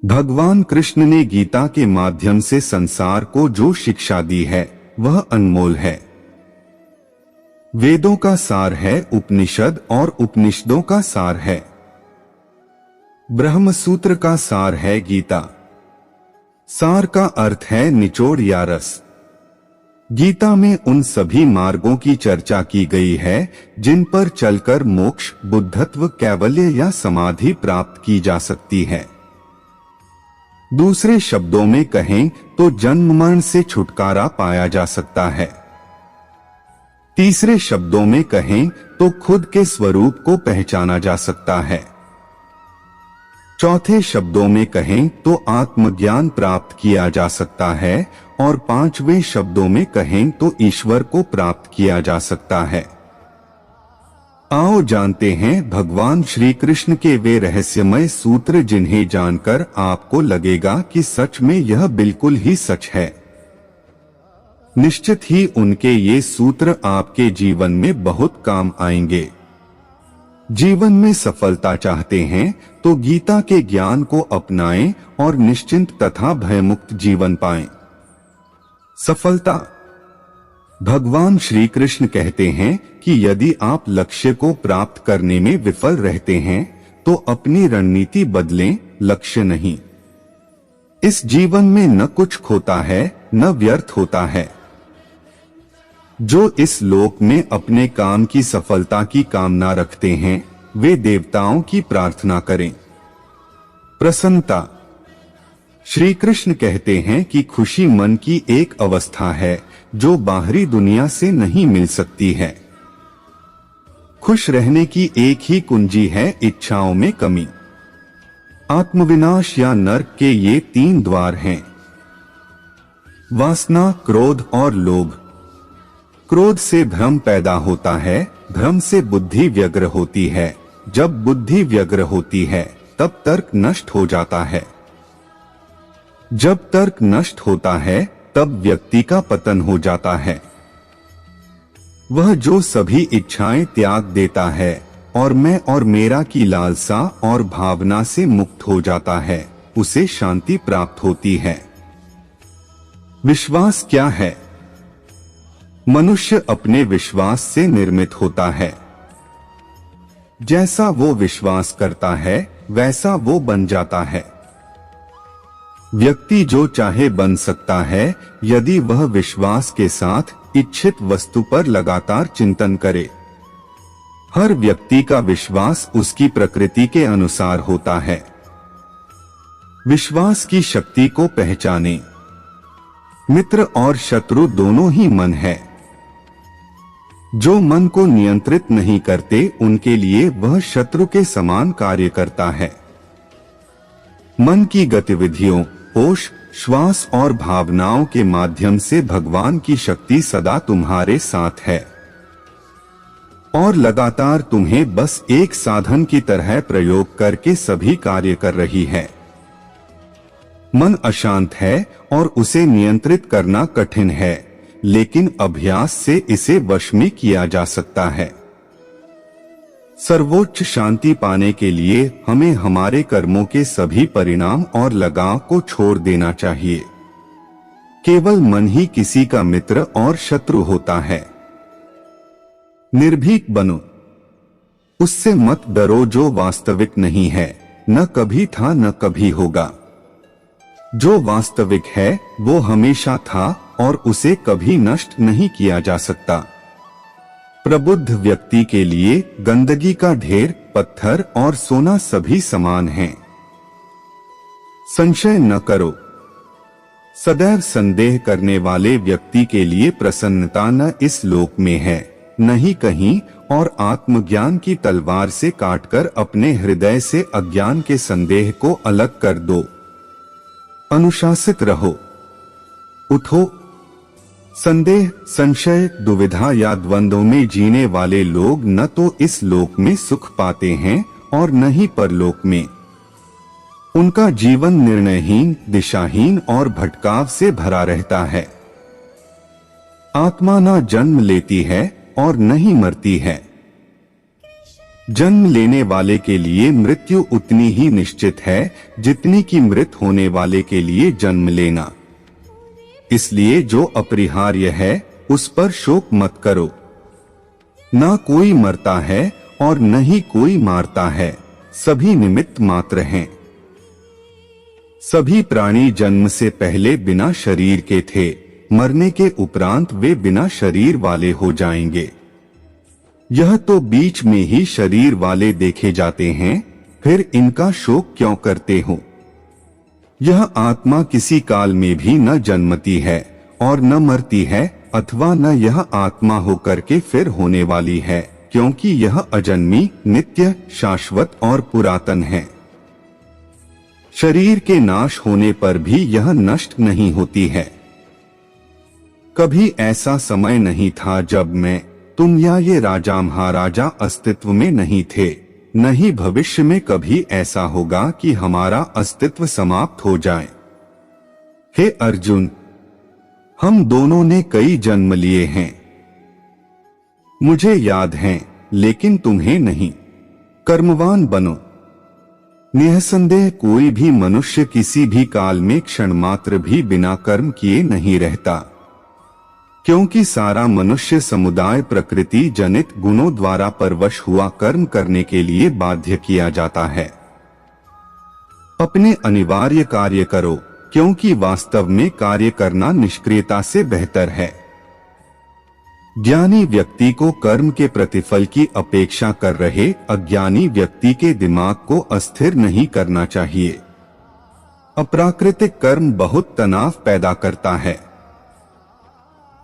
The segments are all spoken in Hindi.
भगवान कृष्ण ने गीता के माध्यम से संसार को जो शिक्षा दी है वह अनमोल है। वेदों का सार है उपनिषद और उपनिषदों का सार है ब्रह्म सूत्र का सार है गीता। सार का अर्थ है निचोड़ या रस। गीता में उन सभी मार्गों की चर्चा की गई है जिन पर चलकर मोक्ष, बुद्धत्व, कैवल्य या समाधि प्राप्त की जा सकती है। दूसरे शब्दों में कहें तो जन्म मरण से छुटकारा पाया जा सकता है। तीसरे शब्दों में कहें तो खुद के स्वरूप को पहचाना जा सकता है। चौथे शब्दों में कहें तो आत्मज्ञान प्राप्त किया जा सकता है और पांचवें शब्दों में कहें तो ईश्वर को प्राप्त किया जा सकता है। आओ जानते हैं भगवान श्री कृष्ण के वे रहस्यमय सूत्र जिन्हें जानकर आपको लगेगा कि सच में यह बिल्कुल ही सच है। निश्चित ही उनके ये सूत्र आपके जीवन में बहुत काम आएंगे। जीवन में सफलता चाहते हैं तो गीता के ज्ञान को अपनाएं और निश्चिंत तथा भयमुक्त जीवन पाएं। सफलता। भगवान श्री कृष्ण कहते हैं कि यदि आप लक्ष्य को प्राप्त करने में विफल रहते हैं तो अपनी रणनीति बदलें, लक्ष्य नहीं। इस जीवन में न कुछ खोता है न व्यर्थ होता है। जो इस लोक में अपने काम की सफलता की कामना रखते हैं वे देवताओं की प्रार्थना करें। प्रसन्नता। श्री कृष्ण कहते हैं कि खुशी मन की एक अवस्था है जो बाहरी दुनिया से नहीं मिल सकती है। खुश रहने की एक ही कुंजी है इच्छाओं में कमी। आत्मविनाश या नरक के ये 3 द्वार हैं, वासना, क्रोध और लोभ। क्रोध से भ्रम पैदा होता है, भ्रम से बुद्धि व्यग्र होती है, जब बुद्धि व्यग्र होती है तब तर्क नष्ट हो जाता है। जब तर्क नष्ट होता है तब व्यक्ति का पतन हो जाता है। वह जो सभी इच्छाएं त्याग देता है और मैं और मेरा की लालसा और भावना से मुक्त हो जाता है उसे शांति प्राप्त होती है। विश्वास क्या है? मनुष्य अपने विश्वास से निर्मित होता है। जैसा वो विश्वास करता है वैसा वो बन जाता है। व्यक्ति जो चाहे बन सकता है यदि वह विश्वास के साथ इच्छित वस्तु पर लगातार चिंतन करे। हर व्यक्ति का विश्वास उसकी प्रकृति के अनुसार होता है। विश्वास की शक्ति को पहचाने। मित्र और शत्रु दोनों ही मन है। जो मन को नियंत्रित नहीं करते उनके लिए वह शत्रु के समान कार्य करता है। मन की गतिविधियों, होश, श्वास और भावनाओं के माध्यम से भगवान की शक्ति सदा तुम्हारे साथ है और लगातार तुम्हें बस एक साधन की तरह प्रयोग करके सभी कार्य कर रही है। मन अशांत है और उसे नियंत्रित करना कठिन है, लेकिन अभ्यास से इसे वश में किया जा सकता है। सर्वोच्च शांति पाने के लिए हमें हमारे कर्मों के सभी परिणाम और लगाव को छोड़ देना चाहिए। केवल मन ही किसी का मित्र और शत्रु होता है। निर्भीक बनो, उससे मत डरो जो वास्तविक नहीं है, न कभी था न कभी होगा। जो वास्तविक है वो हमेशा था और उसे कभी नष्ट नहीं किया जा सकता। प्रबुद्ध व्यक्ति के लिए गंदगी का ढेर, पत्थर और सोना सभी समान हैं। संशय न करो। सदैव संदेह करने वाले व्यक्ति के लिए प्रसन्नता न इस लोक में है न ही कहीं और आत्मज्ञान की तलवार से काटकर अपने हृदय से अज्ञान के संदेह को अलग कर दो। अनुशासित रहो। उठो। संदेह, संशय, दुविधा या द्वंद्व में जीने वाले लोग न तो इस लोक में सुख पाते हैं और न ही परलोक में। उनका जीवन निर्णयहीन, दिशाहीन और भटकाव से भरा रहता है। आत्मा न जन्म लेती है और न ही मरती है। जन्म लेने वाले के लिए मृत्यु उतनी ही निश्चित है जितनी कि मृत होने वाले के लिए जन्म लेना। इसलिए जो अपरिहार्य है उस पर शोक मत करो। ना कोई मरता है और न ही कोई मारता है, सभी निमित्त मात्र हैं। सभी प्राणी जन्म से पहले बिना शरीर के थे, मरने के उपरांत वे बिना शरीर वाले हो जाएंगे। यह तो बीच में ही शरीर वाले देखे जाते हैं, फिर इनका शोक क्यों करते हो? यह आत्मा किसी काल में भी न जन्मती है और न मरती है, अथवा न यह आत्मा होकर के फिर होने वाली है, क्योंकि यह अजन्मी, नित्य, शाश्वत और पुरातन है। शरीर के नाश होने पर भी यह नष्ट नहीं होती है। कभी ऐसा समय नहीं था जब मैं, तुम या ये राजा महाराजा अस्तित्व में नहीं थे, न ही भविष्य में कभी ऐसा होगा कि हमारा अस्तित्व समाप्त हो जाए। हे अर्जुन, हम दोनों ने कई जन्म लिए हैं। मुझे याद हैं, लेकिन तुम्हें नहीं। कर्मवान बनो। निःसंदेह कोई भी मनुष्य किसी भी काल में क्षण मात्र भी बिना कर्म किए नहीं रहता, क्योंकि सारा मनुष्य समुदाय प्रकृति जनित गुणों द्वारा परवश हुआ कर्म करने के लिए बाध्य किया जाता है। अपने अनिवार्य कार्य करो, क्योंकि वास्तव में कार्य करना निष्क्रियता से बेहतर है। ज्ञानी व्यक्ति को कर्म के प्रतिफल की अपेक्षा कर रहे अज्ञानी व्यक्ति के दिमाग को अस्थिर नहीं करना चाहिए। अप्राकृतिक कर्म बहुत तनाव पैदा करता है।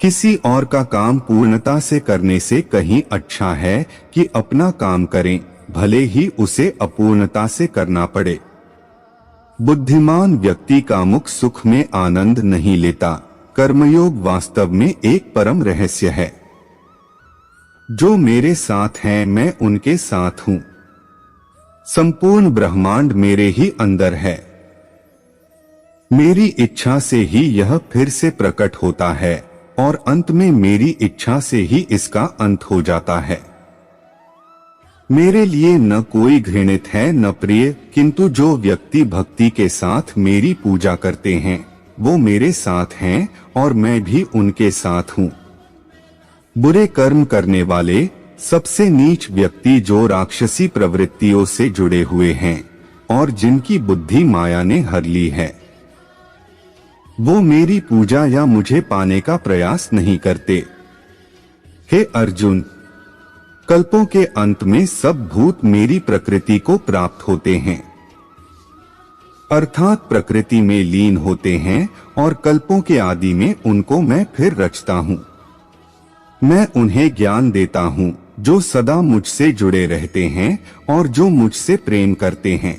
किसी और का काम पूर्णता से करने से कहीं अच्छा है कि अपना काम करें, भले ही उसे अपूर्णता से करना पड़े। बुद्धिमान व्यक्ति का मुख सुख में आनंद नहीं लेता। कर्मयोग वास्तव में एक परम रहस्य है। जो मेरे साथ हैं, मैं उनके साथ हूं। संपूर्ण ब्रह्मांड मेरे ही अंदर है। मेरी इच्छा से ही यह फिर से प्रकट होता है और अंत में मेरी इच्छा से ही इसका अंत हो जाता है। मेरे लिए न कोई घृणित है न प्रिय, किंतु जो व्यक्ति भक्ति के साथ मेरी पूजा करते हैं वो मेरे साथ हैं और मैं भी उनके साथ हूँ। बुरे कर्म करने वाले, सबसे नीच व्यक्ति जो राक्षसी प्रवृत्तियों से जुड़े हुए हैं और जिनकी बुद्धि माया ने हर ली है, वो मेरी पूजा या मुझे पाने का प्रयास नहीं करते। हे अर्जुन, कल्पों के अंत में सब भूत मेरी प्रकृति को प्राप्त होते हैं, अर्थात प्रकृति में लीन होते हैं और कल्पों के आदि में उनको मैं फिर रचता हूँ। मैं उन्हें ज्ञान देता हूँ जो सदा मुझसे जुड़े रहते हैं और जो मुझसे प्रेम करते हैं।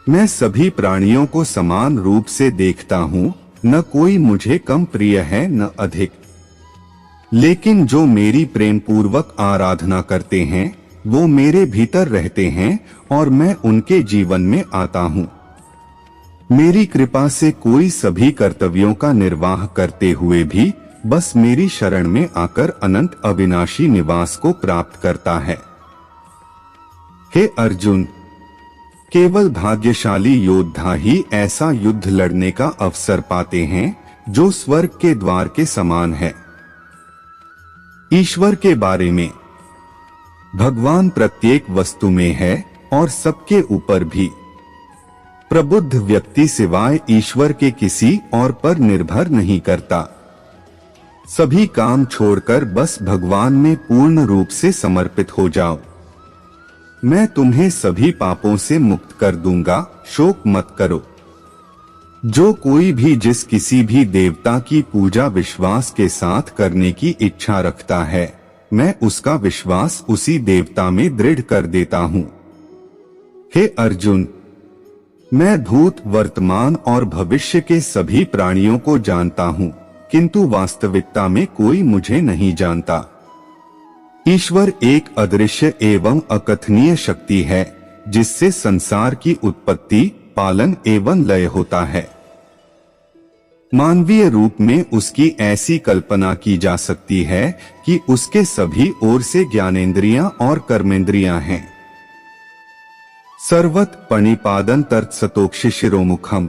मैं सभी प्राणियों को समान रूप से देखता हूँ, न कोई मुझे कम प्रिय है न अधिक। लेकिन जो मेरी प्रेम पूर्वक आराधना करते हैं वो मेरे भीतर रहते हैं और मैं उनके जीवन में आता हूँ। मेरी कृपा से कोई सभी कर्तव्यों का निर्वाह करते हुए भी बस मेरी शरण में आकर अनंत अविनाशी निवास को प्राप्त करता है। हे अर्जुन, केवल भाग्यशाली योद्धा ही ऐसा युद्ध लड़ने का अवसर पाते हैं जो स्वर्ग के द्वार के समान है। ईश्वर के बारे में, भगवान प्रत्येक वस्तु में है और सबके ऊपर भी। प्रबुद्ध व्यक्ति सिवाय ईश्वर के किसी और पर निर्भर नहीं करता। सभी काम छोड़कर बस भगवान में पूर्ण रूप से समर्पित हो जाओ। मैं तुम्हें सभी पापों से मुक्त कर दूंगा, शोक मत करो। जो कोई भी जिस किसी भी देवता की पूजा विश्वास के साथ करने की इच्छा रखता है, मैं उसका विश्वास उसी देवता में दृढ़ कर देता हूँ। हे अर्जुन, मैं भूत, वर्तमान और भविष्य के सभी प्राणियों को जानता हूँ, किंतु वास्तविकता में कोई मुझे नहीं जानता। ईश्वर एक अदृश्य एवं अकथनीय शक्ति है जिससे संसार की उत्पत्ति, पालन एवं लय होता है। मानवीय रूप में उसकी ऐसी कल्पना की जा सकती है कि उसके सभी ओर से ज्ञानेंद्रियां और कर्मेंद्रियां हैं। सर्वत पणिपादन तत्सतोक्षि शिरोमुखम।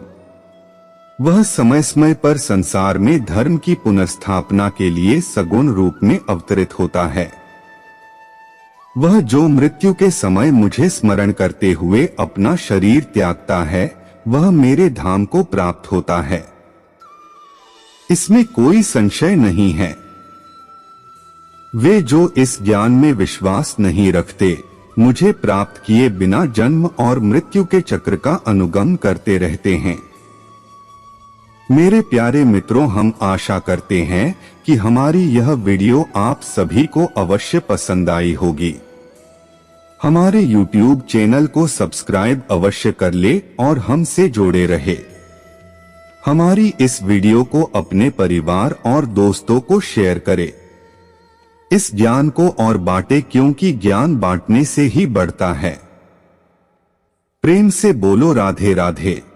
वह समय समय पर संसार में धर्म की पुनर्स्थापना के लिए सगुण रूप में अवतरित होता है। वह जो मृत्यु के समय मुझे स्मरण करते हुए अपना शरीर त्यागता है, वह मेरे धाम को प्राप्त होता है, इसमें कोई संशय नहीं है। वे जो इस ज्ञान में विश्वास नहीं रखते, मुझे प्राप्त किए बिना जन्म और मृत्यु के चक्र का अनुगमन करते रहते हैं। मेरे प्यारे मित्रों, हम आशा करते हैं कि हमारी यह वीडियो आप सभी को अवश्य पसंद आई होगी। हमारे YouTube चैनल को सब्सक्राइब अवश्य कर ले और हमसे जुड़े रहे। हमारी इस वीडियो को अपने परिवार और दोस्तों को शेयर करें। इस ज्ञान को और बांटे, क्योंकि ज्ञान बांटने से ही बढ़ता है। प्रेम से बोलो राधे राधे।